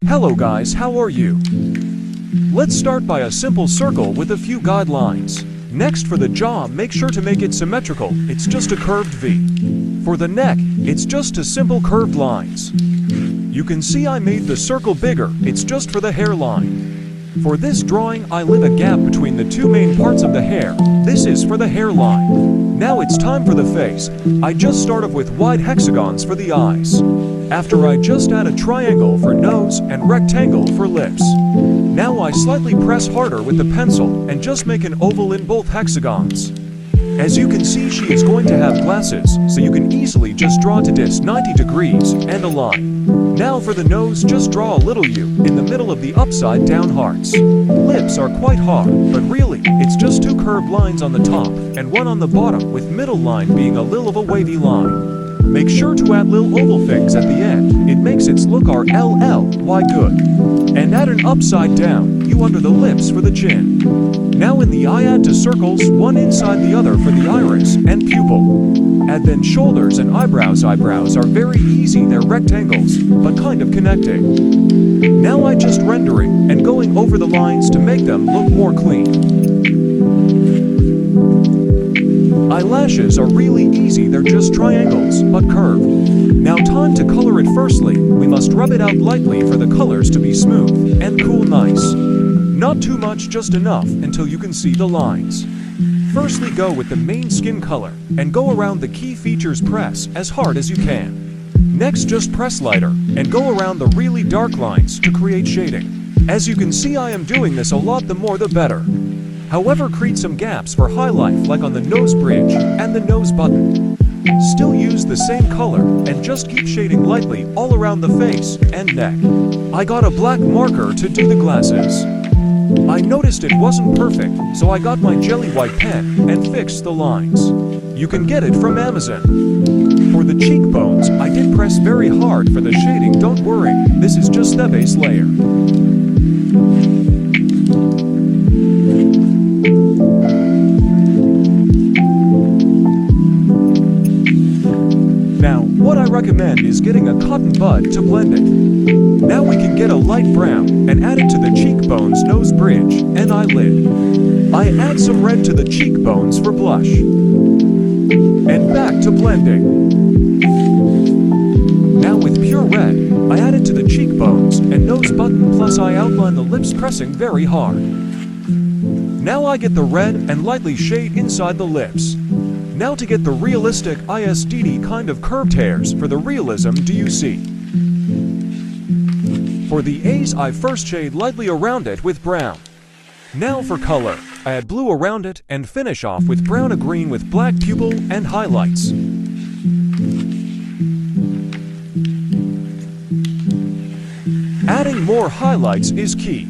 Hello guys, how are you? Let's start by a simple circle with a few guidelines. Next, for the jaw, make sure to make it symmetrical. It's just a curved V. For the neck, it's just a simple curved lines. You can see I made the circle bigger. It's just for the hairline. For this drawing, I leave a gap between the two main parts of the hair. This is for the hairline. Now it's time for the face. I just start off with wide hexagons for the eyes. After, I just add a triangle for nose and rectangle for lips. Now I slightly press harder with the pencil and just make an oval in both hexagons. As you can see, she is going to have glasses, so you can easily just draw to this 90 degrees and a line. Now for the nose, just draw a little U in the middle of the upside down hearts. Lips are quite hard, but really, it's just two curved lines on the top and one on the bottom, with middle line being a little of a wavy line. Make sure to add little oval things at the end. It makes its look RLLY good. And add an upside down U under the lips for the chin. Now in the eye, add two circles, one inside the other for the iris and pupil. Add then shoulders and eyebrows. Eyebrows are very easy, they're rectangles, but kind of connecting. Now I just rendering and going over the lines to make them look more clean. Eyelashes are really easy, they're just triangles, but curved. Now time to color it. Firstly, we must rub it out lightly for the colors to be smooth and cool nice. Not too much, just enough until you can see the lines. Firstly, go with the main skin color and go around the key features. Press as hard as you can. Next, just press lighter and go around the really dark lines to create shading. As you can see, I am doing this a lot, the more the better. However, create some gaps for highlight, like on the nose bridge and the nose button. Still use the same color and just keep shading lightly all around the face and neck. I got a black marker to do the glasses. I noticed it wasn't perfect, so I got my jelly white pen and fixed the lines. You can get it from Amazon. For the cheekbones, I did press very hard for the shading. Don't worry, this is just the base layer. Now, what I recommend is getting a cotton bud to blend it. Now we can get a light brown and add it to the cheekbones, nose bridge, and eyelid. I add some red to the cheekbones for blush. And back to blending. Now with pure red, I add it to the cheekbones and nose button, plus I outline the lips pressing very hard. Now I get the red and lightly shade inside the lips. Now to get the realistic ISDD kind of curved hairs for the realism, do you see? For the A's, I first shade lightly around it with brown. Now for color, I add blue around it and finish off with brown or green with black pupil and highlights. Adding more highlights is key.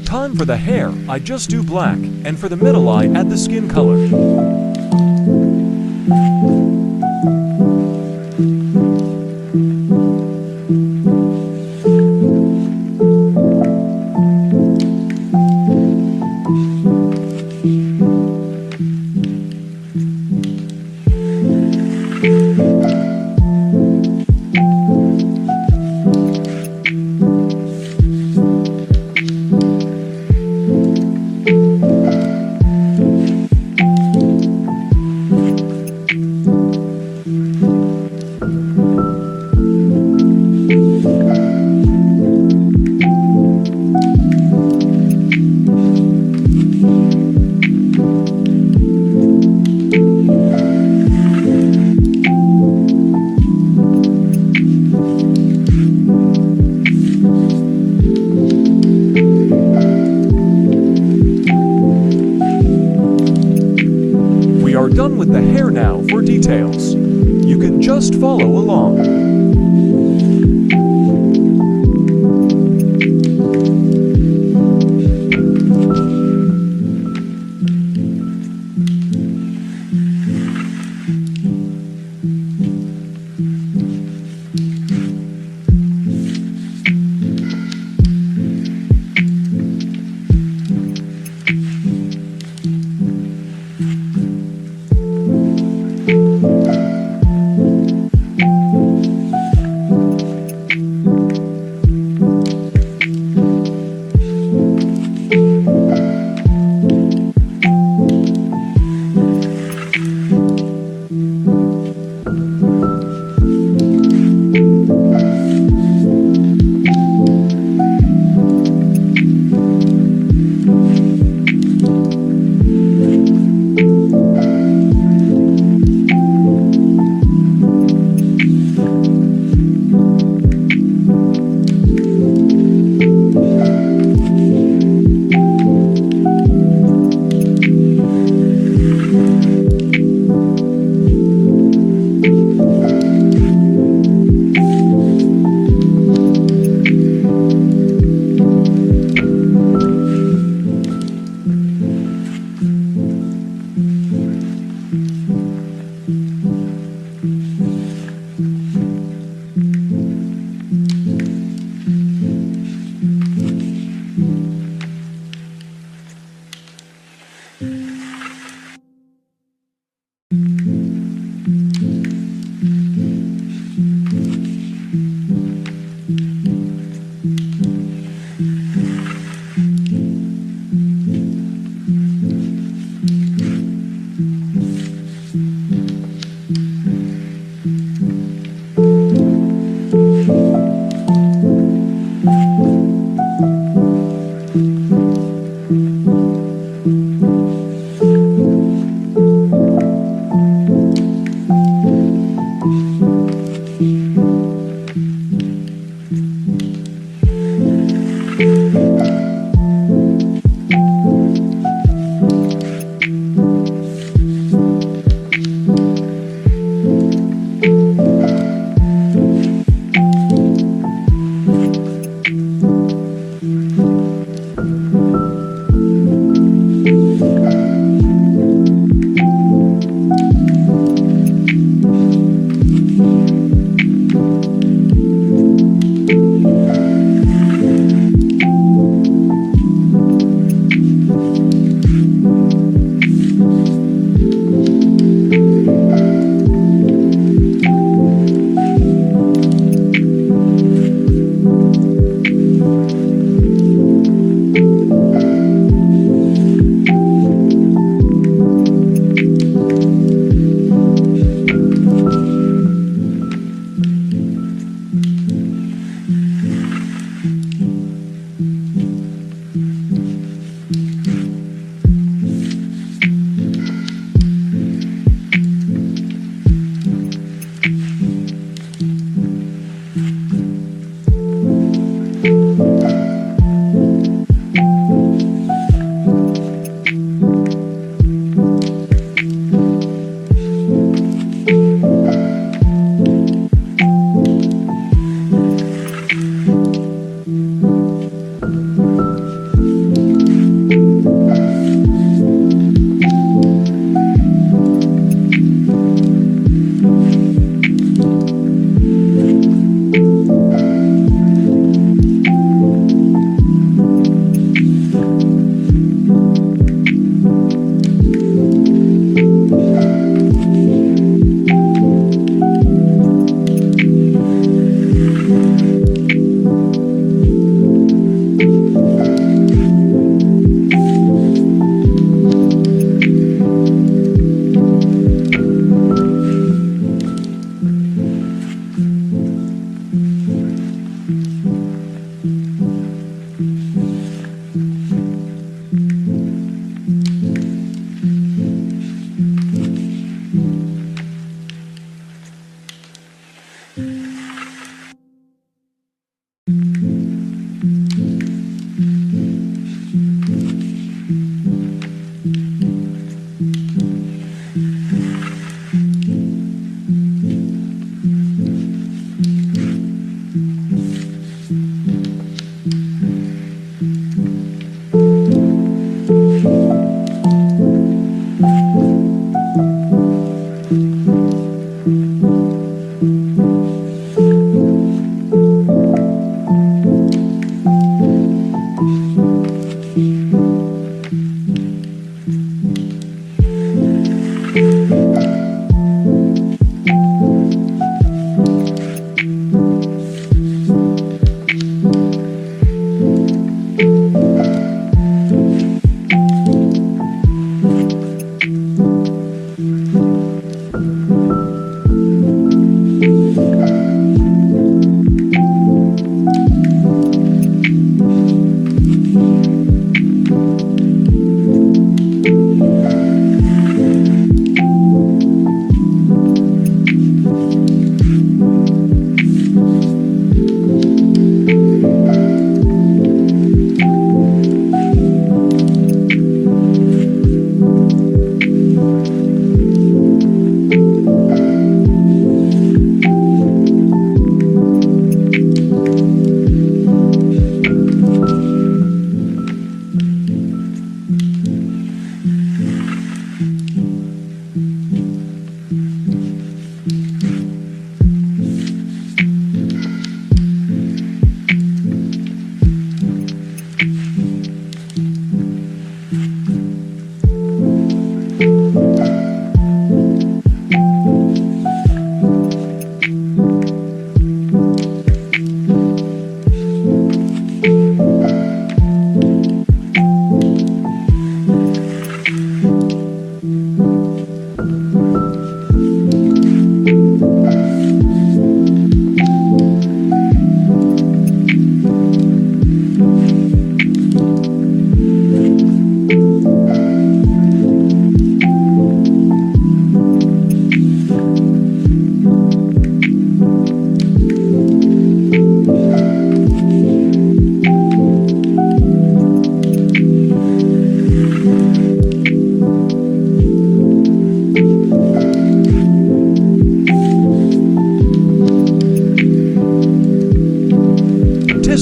Time for the hair, I just do black, and for the middle eye, add the skin color. Done with the hair. Now for details. You can just follow along.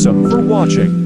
For watching.